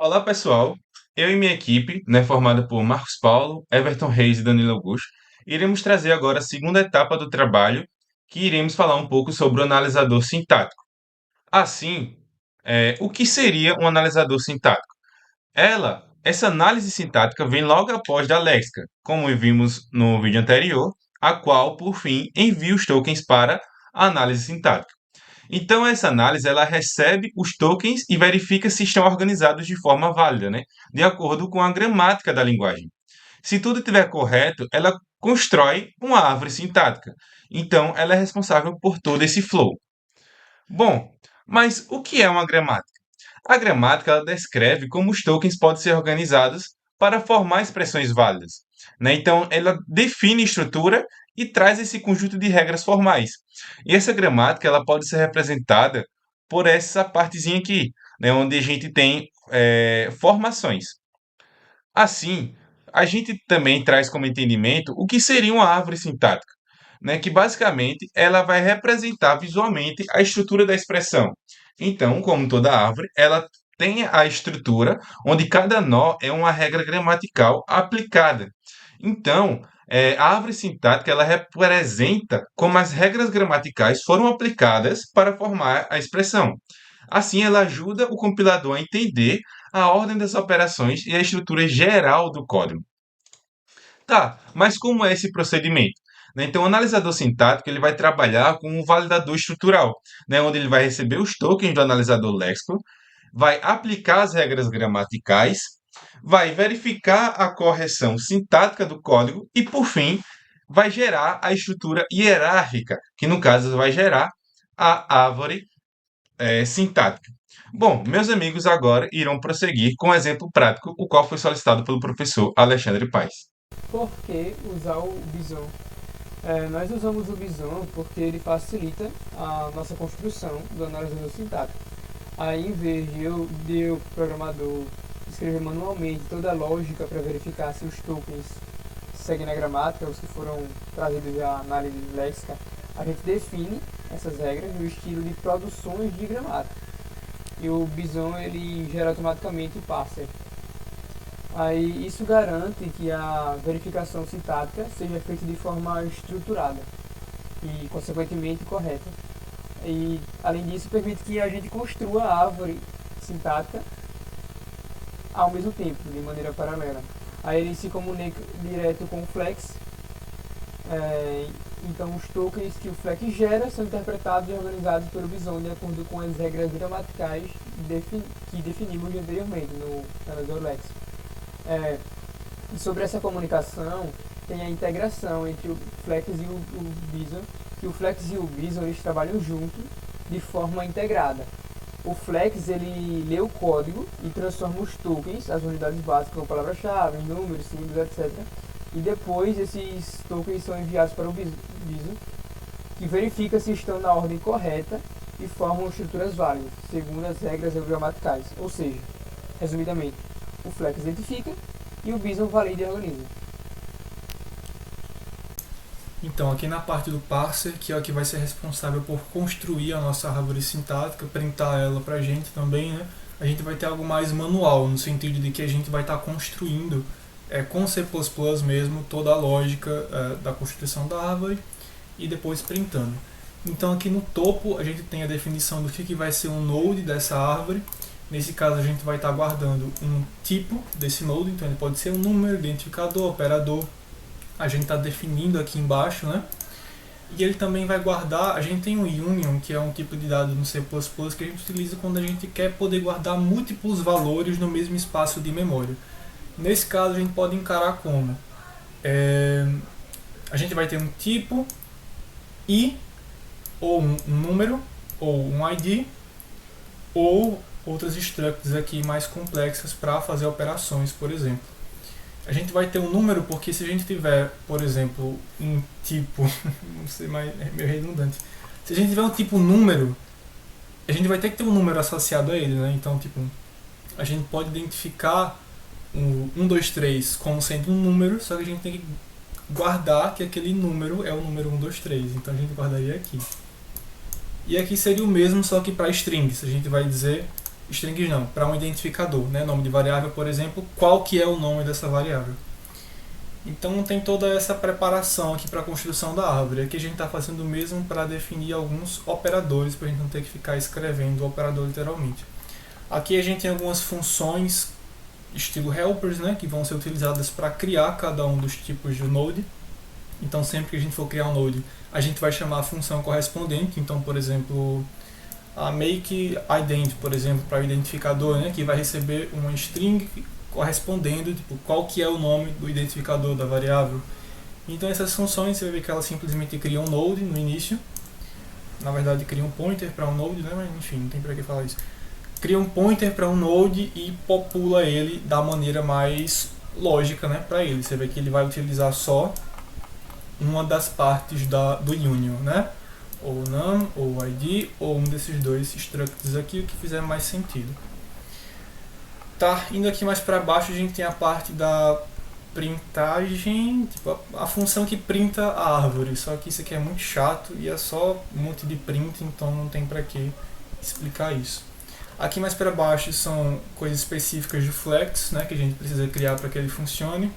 Olá, pessoal. Eu e minha equipe, formada por Marcos Paulo, Everton Reis e Danilo Augusto, iremos trazer agora a segunda etapa do trabalho, que iremos falar um pouco sobre o analisador sintático. Assim, o que seria um analisador sintático? Essa análise sintática vem logo após da léxica, como vimos no vídeo anterior, a qual, por fim, envia os tokens para a análise sintática. Então essa análise ela recebe os tokens e verifica se estão organizados de forma válida, de acordo com a gramática da linguagem. Se tudo estiver correto, ela constrói uma árvore sintática. Então ela é responsável por todo esse flow. Bom, mas o que é uma gramática? A gramática ela descreve como os tokens podem ser organizados para formar expressões válidas. Então, ela define estrutura e traz esse conjunto de regras formais. E essa gramática ela pode ser representada por essa partezinha aqui, onde a gente tem formações. Assim, a gente também traz como entendimento o que seria uma árvore sintática, que basicamente ela vai representar visualmente a estrutura da expressão. Então, como toda árvore, ela tem a estrutura onde cada nó é uma regra gramatical aplicada. Então, a árvore sintática ela representa como as regras gramaticais foram aplicadas para formar a expressão. Assim, ela ajuda o compilador a entender a ordem das operações e a estrutura geral do código. Tá, mas como é esse procedimento? Então, o analisador sintático ele vai trabalhar com um validador estrutural, onde ele vai receber os tokens do analisador léxico, vai aplicar as regras gramaticais, vai verificar a correção sintática do código e, por fim, vai gerar a estrutura hierárquica, que no caso vai gerar a árvore sintática. Bom, meus amigos agora irão prosseguir com um exemplo prático, o qual foi solicitado pelo professor Alexandre Paes. Por que usar o Bison? Nós usamos o Bison porque ele facilita a nossa construção do analisador sintático. Aí, em vez de eu programador, escrever manualmente toda a lógica para verificar se os tokens seguem na gramática, os que foram trazidos da análise léxica, a gente define essas regras no estilo de produções de gramática. E o Bison ele gera automaticamente o parser. Aí isso garante que a verificação sintática seja feita de forma estruturada e, consequentemente, correta. E, além disso, permite que a gente construa a árvore sintática ao mesmo tempo, de maneira paralela. Aí ele se comunica direto com o flex. Então, os tokens que o flex gera são interpretados e organizados pelo Bison de acordo com as regras gramaticais que definimos anteriormente no analisador léxico. E sobre essa comunicação, tem a integração entre o Flex e o Bison, que o Flex e o Bison eles trabalham juntos de forma integrada. O Flex ele lê o código e transforma os tokens, as unidades básicas, como palavra-chave, números, símbolos, etc. E depois esses tokens são enviados para o Bison, que verifica se estão na ordem correta e formam estruturas válidas, segundo as regras gramaticais. Ou seja, resumidamente, o Flex identifica e o Bison valida e organiza. Então, aqui na parte do parser, que é o que vai ser responsável por construir a nossa árvore sintática, printar ela para a gente também, a gente vai ter algo mais manual, no sentido de que a gente vai estar construindo com C++ mesmo toda a lógica da construção da árvore e depois printando. Então, aqui no topo a gente tem a definição do que vai ser um node dessa árvore. Nesse caso, a gente vai estar guardando um tipo desse node, então ele pode ser um número, identificador, operador. A gente está definindo aqui embaixo, E ele também vai guardar, a gente tem um union, que é um tipo de dado no C++ que a gente utiliza quando a gente quer poder guardar múltiplos valores no mesmo espaço de memória. Nesse caso, a gente pode encarar como a gente vai ter um tipo i, ou um número, ou um id, ou outras structs aqui mais complexas para fazer operações, por exemplo. A gente vai ter um número porque se a gente tiver, por exemplo, um tipo, não sei, mas é meio redundante. Se a gente tiver um tipo número, a gente vai ter que ter um número associado a ele, Então, a gente pode identificar o 1, 2, 3 como sendo um número, só que a gente tem que guardar que aquele número é o número 1, 2, 3. Então a gente guardaria aqui. E aqui seria o mesmo, só que para strings. A gente vai dizer strings não, para um identificador, né? Nome de variável, por exemplo, qual que é o nome dessa variável. Então tem toda essa preparação aqui para a construção da árvore. Aqui a gente está fazendo o mesmo para definir alguns operadores, para a gente não ter que ficar escrevendo o operador literalmente. Aqui a gente tem algumas funções estilo helpers, né, que vão ser utilizadas para criar cada um dos tipos de node. Então sempre que a gente for criar um node, a gente vai chamar a função correspondente. Então, por exemplo, a makeIdent, por exemplo, para o identificador, né, que vai receber uma string correspondendo, tipo, qual que é o nome do identificador da variável. Então essas funções, você vai ver que elas simplesmente criam um node no início. Na verdade, cria um pointer para um node, né, mas enfim, não tem para que falar isso. Cria um pointer para um node e popula ele da maneira mais lógica, né, para ele. Você vê que ele vai utilizar só uma das partes do union, né? Ou num, ou id, ou um desses dois structs aqui, o que fizer mais sentido. Tá, indo aqui mais para baixo, a gente tem a parte da printagem, tipo a função que printa a árvore. Só que isso aqui é muito chato e é só um monte de print, então não tem para que explicar isso. Aqui mais para baixo são coisas específicas de flex, né, que a gente precisa criar para que ele funcione.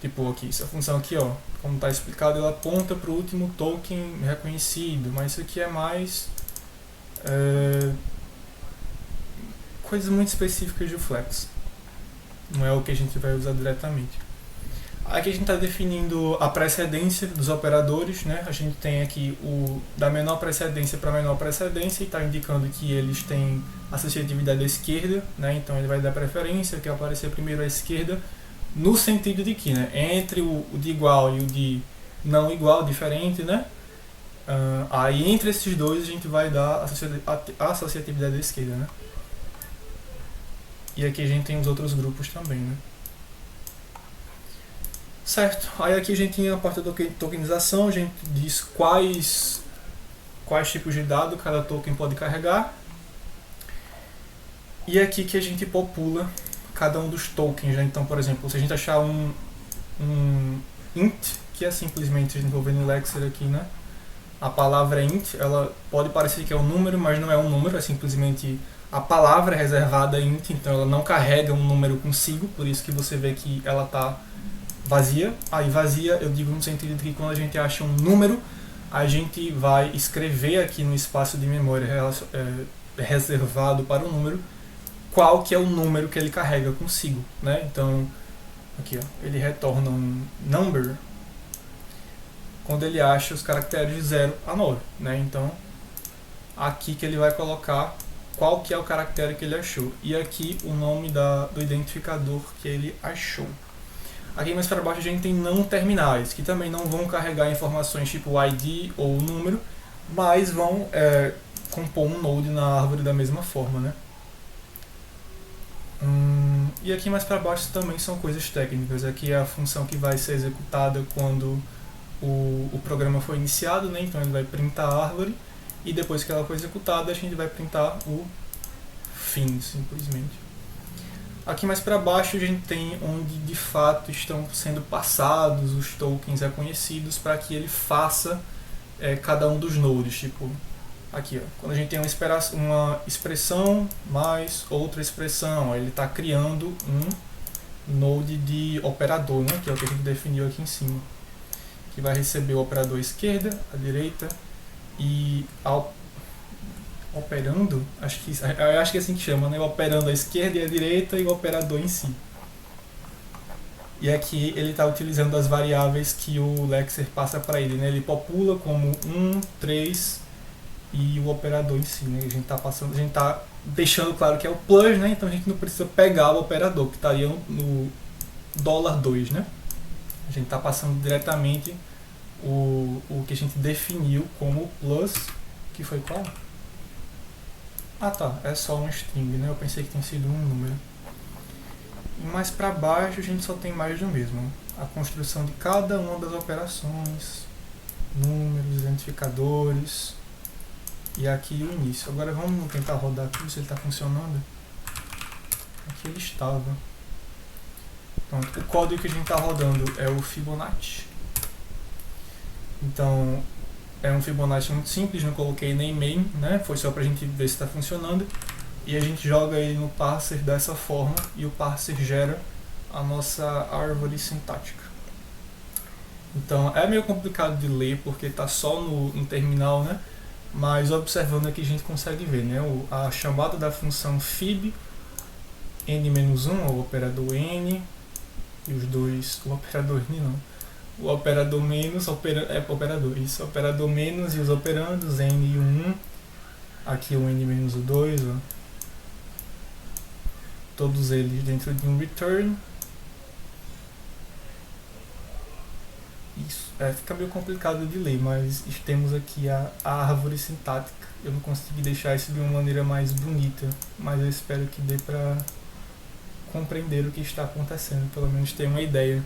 Tipo aqui, essa função aqui, ó, como está explicado, ela aponta para o último token reconhecido, mas isso aqui é mais coisas muito específicas de flex. Não é o que a gente vai usar diretamente. Aqui a gente está definindo a precedência dos operadores, né? A gente tem aqui o da menor precedência para menor precedência e está indicando que eles têm associatividade à esquerda, né? Então ele vai dar preferência, que vai aparecer primeiro à esquerda, no sentido de que, né, entre o de igual e o de não igual, diferente, né? Aí entre esses dois a gente vai dar a associatividade à esquerda, né? E aqui a gente tem os outros grupos também, né? Certo, aí aqui a gente tem a parte da tokenização, a gente diz quais tipos de dado cada token pode carregar. E é aqui que a gente popula cada um dos tokens, né? Então, por exemplo, se a gente achar um int, que é simplesmente, a gente vai ver no Lexer aqui, né? A palavra int, ela pode parecer que é um número, mas não é um número, é simplesmente a palavra reservada int, então ela não carrega um número consigo, por isso que você vê que ela está vazia. Aí vazia eu digo no sentido de que quando a gente acha um número, a gente vai escrever aqui no espaço de memória reservado para o número qual que é o número que ele carrega consigo, né? Então aqui, ó, ele retorna um number quando ele acha os caracteres de 0 a 9, né? Então aqui que ele vai colocar qual que é o caractere que ele achou e aqui o nome do identificador que ele achou. Aqui mais para baixo a gente tem não terminais, que também não vão carregar informações tipo ID ou número, mas vão compor um node na árvore da mesma forma, né? E aqui mais para baixo também são coisas técnicas. Aqui é a função que vai ser executada quando o programa foi iniciado, né? Então ele vai printar a árvore e depois que ela foi executada a gente vai printar o fim, simplesmente. Aqui mais para baixo a gente tem onde de fato estão sendo passados os tokens reconhecidos para que ele faça cada um dos nodes. Tipo, aqui, ó, quando a gente tem uma expressão mais outra expressão, ele está criando um node de operador, né, que é o que a gente definiu aqui em cima, que vai receber o operador à esquerda, à direita e operando, acho que é assim que chama, né? Operando à esquerda e à direita e o operador em si. E aqui ele está utilizando as variáveis que o Lexer passa para ele, né? Ele popula como 1, 3 e o operador em si, né? A gente está deixando claro que é o plus, né? Então a gente não precisa pegar o operador que estaria no $2, né? A gente está passando diretamente o que a gente definiu como plus, que foi qual? Ah tá, é só um string, né? Eu pensei que tinha sido um número. E mais para baixo a gente só tem mais do mesmo. A construção de cada uma das operações, números, identificadores e aqui o início. Agora vamos tentar rodar aqui, ver se ele está funcionando. Aqui ele estava. Pronto, o código que a gente está rodando é o Fibonacci. Então é um Fibonacci muito simples, não coloquei nem main, né? Foi só para a gente ver se está funcionando. e a gente joga ele no parser dessa forma e o parser gera a nossa árvore sintática. Então é meio complicado de ler porque está só no terminal, né? Mas observando aqui a gente consegue ver, né? A chamada da função fib n-1, o operador n, e os dois, o operador n não, o operador menos, operador, isso, operador menos e os operandos, n e o 1, aqui o n menos o 2, ó, todos eles dentro de um return. Isso, fica meio complicado de ler, mas temos aqui a árvore sintática. Eu não consegui deixar isso de uma maneira mais bonita, mas eu espero que dê para compreender o que está acontecendo, pelo menos ter uma ideia.